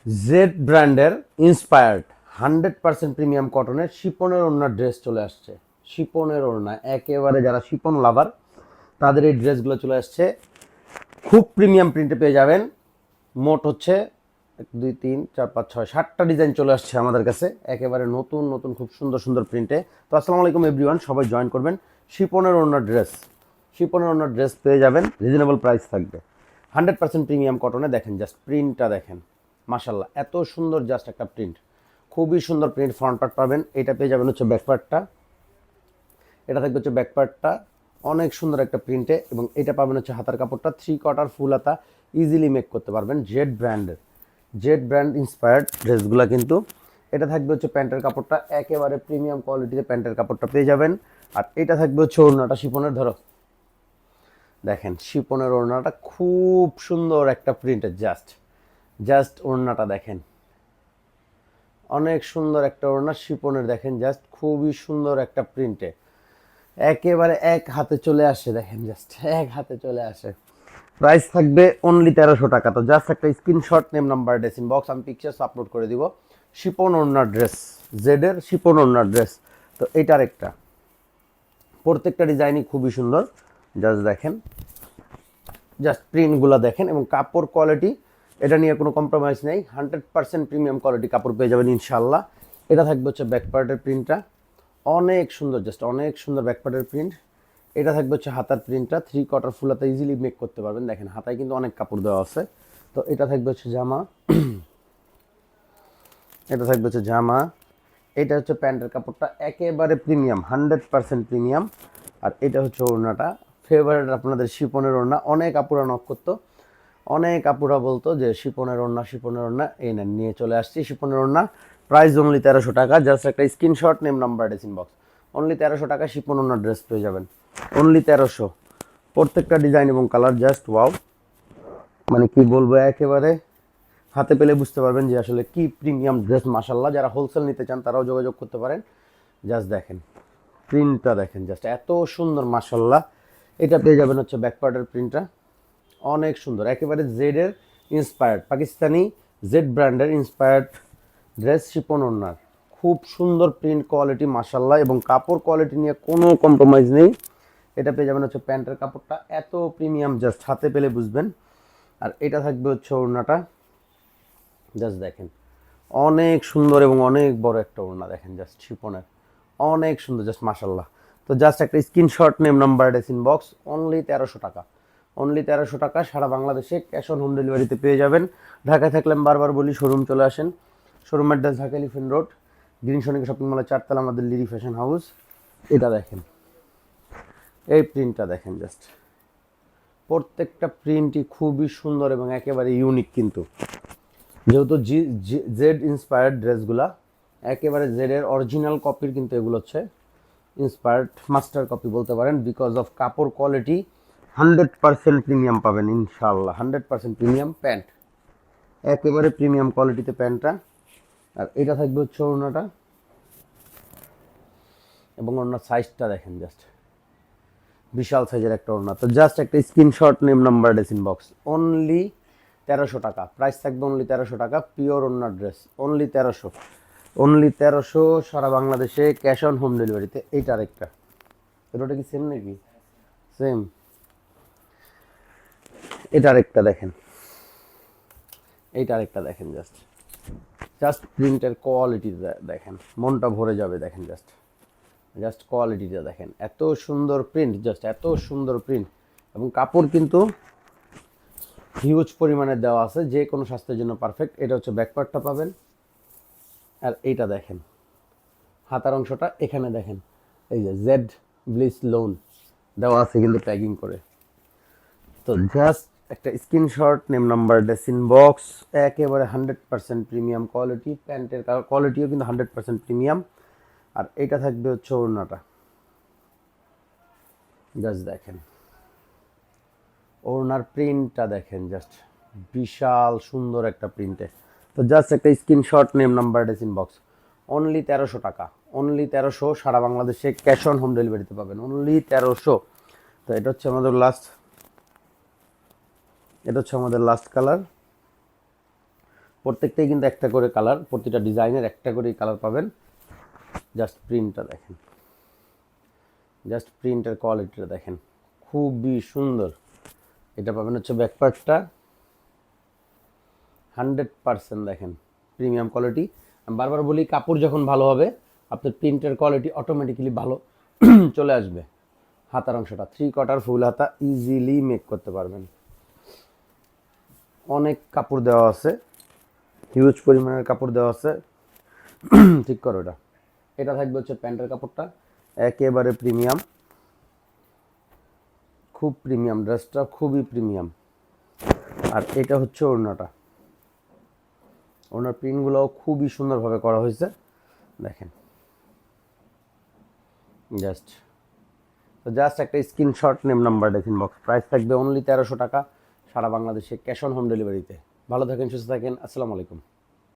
Z ব্র্যান্ডের inspired 100% premium কটনের শিপনের ওড়না ড্রেস চলে আসছে। শিপনের ওড়না একেবারে যারা শিপন লাভার তাদের এই ড্রেসগুলো চলে আসছে। খুব প্রিমিয়াম প্রিন্টে পেয়ে যাবেন। মোট হচ্ছে 1 2 3 4 5 6 7টা ডিজাইন চলে আসছে আমাদের কাছে, একেবারে নতুন নতুন খুব সুন্দর সুন্দর প্রিন্টে। তো আসসালামু আলাইকুম এভরিওয়ান, সবাই জয়েন করবেন। শিপনের ওড়না ড্রেস, শিপনের ওড়না ড্রেস পেয়ে যাবেন, রিজনেবল প্রাইস থাকবে। 100% প্রিমিয়াম কটনে দেখেন, জাস্ট প্রিন্টটা দেখেন, মাশাল্লাহ এত সুন্দর, জাস্ট একটা প্রিন্ট, খুবই সুন্দর প্রিন্ট। ফ্রন্ট পার্ট পাবেন, এটা পেয়ে যাবেন হচ্ছে ব্যাক পার্টটা, এটা থাকবে হচ্ছে ব্যাক পার্টটা, অনেক সুন্দর একটা প্রিন্টে। এবং এটা পাবেন হচ্ছে হাতার কাপড়টা 3/4 ফুল হাতা, ইজিলি মেক করতে পারবেন। জেড ব্র্যান্ডের, জেড ব্র্যান্ড ইন্সপায়ার্ড ড্রেসগুলো কিন্তু। এটা থাকবে হচ্ছে প্যান্টের কাপড়টা, একেবারে প্রিমিয়াম কোয়ালিটিতে প্যান্টের কাপড়টা পেয়ে যাবেন। আর এটা থাকবে হচ্ছে ওড়নাটা শিপনের, ধরো দেখেন শিপনের ওড়নাটা খুব সুন্দর একটা প্রিন্টের, জাস্ট জাস্ট ওড়নাটা দেখেন, অনেক সুন্দর একটা ওড়না শিপনের, দেখেন জাস্ট খুবই সুন্দর একটা প্রিন্টে, একেবারে এক হাতে চলে আসে, দেখেন জাস্ট এক হাতে চলে আসে। প্রাইস থাকবে অনলি 1300 টাকা। তো জাস্ট একটা screenshot, name number, dress inbox, আমি পিকচার্স আপলোড করে দিব। শিপন ওড়নার ড্রেস, জেডের শিপন ওড়নার ড্রেস। তো এটার একটা, প্রত্যেকটা ডিজাইনই খুবই সুন্দর, জাস্ট দেখেন, জাস্ট প্রিন্টগুলো দেখেন এবং কাপড় কোয়ালিটি, এটা নিয়ে কোনো কম্প্রোমাইজ নেই। 100% প্রিমিয়াম কোয়ালিটি কাপড় পেয়ে যাবেন ইনশাল্লাহ। এটা থাকবে হচ্ছে ব্যাক পার্টের প্রিন্টটা, অনেক সুন্দর, জাস্ট অনেক সুন্দর ব্যাক পার্টের প্রিন্ট। এটা থাকবে হচ্ছে হাতার প্রিন্টটা, 3/4 ফুল হাতা, ইজিলি মেক করতে পারবেন। দেখেন হাতায় কিন্তু অনেক কাপড় দেওয়া আছে। তো এটা থাকবে হচ্ছে জামা, এটা থাকবে হচ্ছে জামা, এটা হচ্ছে প্যান্টের কাপড়টা, একেবারে প্রিমিয়াম, 100% প্রিমিয়াম। আর এটা হচ্ছে ওড়নাটা, ফেভারিট আপনাদের শিপনের ওড়না। অনেক আপুরা নক করতো, অনেক আপুরা বলতো যে শিপনের ওড়না, শিপনের ওড়না, এই নেন নিয়ে চলে আসছি শিপনের ওড়না। প্রাইস অনলি 1300 টাকা। জাস্ট একটা screenshot, name number, dress inbox. Only 1300 টাকা শিপন ওড়নার ড্রেস পেয়ে যাবেন, অনলি 1300। প্রত্যেকটা ডিজাইন এবং কালার জাস্ট ওয়াও, মানে কি বলবো, একেবারে হাতে পেলে বুঝতে পারবেন যে আসলে কি প্রিমিয়াম ড্রেস। মাশাল্লাহ, যারা হোলসেল নিতে চান তারাও যোগাযোগ করতে পারেন। জাস্ট দেখেন প্রিন্টটা দেখেন, জাস্ট এত সুন্দর, মাশাল্লাহ। এটা পেয়ে যাবেন হচ্ছে ব্যাক পার্টের প্রিন্টটা, অনেক সুন্দর, একেবারে জেডের ইন্সপায়ার্ড, পাকিস্তানি জেড ব্র্যান্ডের ইন্সপায়ার্ড ড্রেস, শিপন ওড়নার, খুব সুন্দর প্রিন্ট কোয়ালিটি, মাশাল্লাহ। এবং কাপড় কোয়ালিটি নিয়ে কোনো কম্প্রোমাইজ নেই। এটা পেয়ে যাবেন হচ্ছে প্যান্টের কাপড়টা, এত প্রিমিয়াম, জাস্ট হাতে পেলে বুঝবেন। আর এটা থাকবে হচ্ছে ওড়নাটা, জাস্ট দেখেন অনেক সুন্দর এবং অনেক বড় একটা ওড়না, দেখেন জাস্ট শিপনের, অনেক সুন্দর, জাস্ট মাশাল্লাহ। তো জাস্ট একটা screenshot, name number, dress inbox. Only 1300 টাকা, অনলি 1300 টাকা। সারা বাংলাদেশে ক্যাশ অন হোম ডেলিভারিতে পেয়ে যাবেন। ঢাকায় থাকলে আমি বারবার বলি শোরুম চলে আসেন। Showroom address Dhaka elephant road, green Sonic shopping মলের 4 তলা, আমাদের লিরি ফ্যাশন হাউস। এটা দেখেন, এই প্রিন্টটা দেখেন, জাস্ট প্রত্যেকটা প্রিন্টই খুবই সুন্দর এবং একেবারে ইউনিক। কিন্তু যেহেতু জেড ইন্সপায়ার্ড ড্রেসগুলা, একেবারে জেডের অরিজিনাল কপির কিন্তু এগুলো হচ্ছে ইন্সপায়ার্ড মাস্টার কপি বলতে পারেন। বিকজ অফ কাপড় কোয়ালিটি 100% প্রিমিয়াম পাবেন ইনশাল্লাহ। 100% প্রিমিয়াম প্যান্ট, একেবারে প্রিমিয়াম কোয়ালিটিতে প্যান্টটা। আর এটা থাকবে হচ্ছে ওড়নাটা, এবং ওড়নার সাইজটা দেখেন, জাস্ট বিশাল সাইজের একটা ওড়না। তো জাস্ট একটা screenshot, name number, dress inbox. Only 1300 টাকা, প্রাইস থাকবে অনলি 1300 টাকা। পিওর ওড়নার ড্রেস, অনলি 1300, অনলি 1300। সারা বাংলাদেশে ক্যাশ অন হোম ডেলিভারিতে। এইটা আরেকটা, এটা কি সেম নাকি? সেম। এটা আরেকটা দেখেন, এইটা আরেকটা দেখেন, জাস্ট জাস্ট প্রিন্টের কোয়ালিটি দেখেন, মনটা ভরে যাবে। দেখেন জাস্ট, জাস্ট কোয়ালিটিটা দেখেন, এত সুন্দর প্রিন্ট, জাস্ট এত সুন্দর প্রিন্ট। এবং কাপড় কিন্তু হিউজ পরিমাণে দেওয়া আছে, যে কোনো স্বাস্থ্যের জন্য পারফেক্ট। এটা হচ্ছে ব্যাক পার্টটা পাবেন। আর এইটা দেখেন হাতার অংশটা, এখানে দেখেন এই যে জেড ব্লিস লোন দেওয়া আছে কিন্তু ট্যাগিং করে। তো জাস্ট একটা screenshot, name number, dress inbox. একেবারে 100% প্রিমিয়াম কোয়ালিটি, প্যান্টের কোয়ালিটিও কিন্তু 100% প্রিমিয়াম। আর এটা থাকবে হচ্ছে ওড়নাটা, জাস্ট দেখেন ওড়নার প্রিন্টটা দেখেন, জাস্ট বিশাল সুন্দর একটা প্রিন্টে। তো জাস্ট একটা screenshot, name number, dress inbox. Only 1300 টাকা, অনলি 1300। সারা বাংলাদেশে ক্যাশ অন হোম ডেলিভারিতে পাবেন, অনলি 1300। তো এটা হচ্ছে আমাদের লাস্ট, এটা হচ্ছে আমাদের লাস্ট কালার। প্রত্যেকটাই কিন্তু একটা করে কালার, প্রতিটা ডিজাইনের একটা করেই কালার পাবেন। জাস্ট প্রিন্টটা দেখেন, জাস্ট প্রিন্টের কোয়ালিটিটা দেখেন, খুবই সুন্দর। এটা পাবেন হচ্ছে ব্যাকপার্টটা 100% দেখেন প্রিমিয়াম কোয়ালিটি। আমি বারবার বলি কাপড় যখন ভালো হবে আপনার প্রিন্টের কোয়ালিটি অটোমেটিক্যালি ভালো চলে আসবে। হাতার অংশটা 3/4 ফুল হাতা ইজিলি মেক করতে পারবেন। অনেক কাপড় দেওয়া আছে, হিউজ পরিমাণের কাপড় দেওয়া আছে। ঠিক করো এটা। এটা থাকবে হচ্ছে প্যান্টের কাপড়টা একেবারে প্রিমিয়াম, খুব প্রিমিয়াম, ড্রেসটা খুবই প্রিমিয়াম। আর এটা হচ্ছে ওড়নাটা, ওড়নার প্রিন্টগুলোও খুবই সুন্দরভাবে করা হয়েছে দেখেন। জাস্ট একটা স্ক্রিনশট, নেম নাম্বার দেখেন বক্স, প্রাইস থাকবে অনলি 1300 টাকা সারা বাংলাদেশে, ক্যাশ অন হোম ডেলিভারিতে। ভালো থাকেন, সুস্থ থাকেন, আসসালামু আলাইকুম।